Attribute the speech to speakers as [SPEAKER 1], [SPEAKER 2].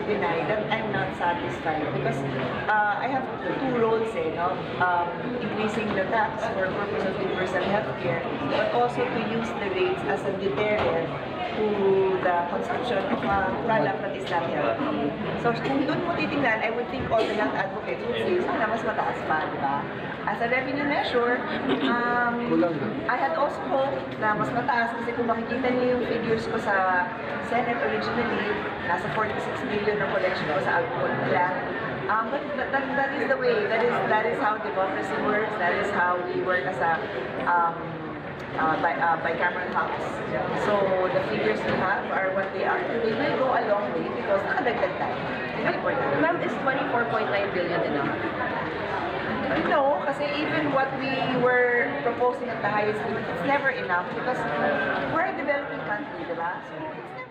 [SPEAKER 1] deny that I'm not satisfied because I have two roles, no? Increasing the tax for purpose of universal healthcare, but also to use the rates as a deterrent to the consumption of a product that is not healthy. So kung doon mo titingnan, I would think all the health advocates would say, sana mas mataas pa, di ba? As a revenue measure, I had also hoped na mas mataas kasi kung makikita niyo yung figures ko sa Senate originally, nasa 46 billion na collection ko sa alcohol lang. But that is the way, that is how democracy works, that is how we work as a bicameral house. So the figures we have are what they are. They will go a long way because nakadagdag tayo.
[SPEAKER 2] Ma'am, is 24.9 billion enough?
[SPEAKER 1] No, kasi even what we were proposing at the highest limit, it's never enough because we're a developing country, di ba? So it's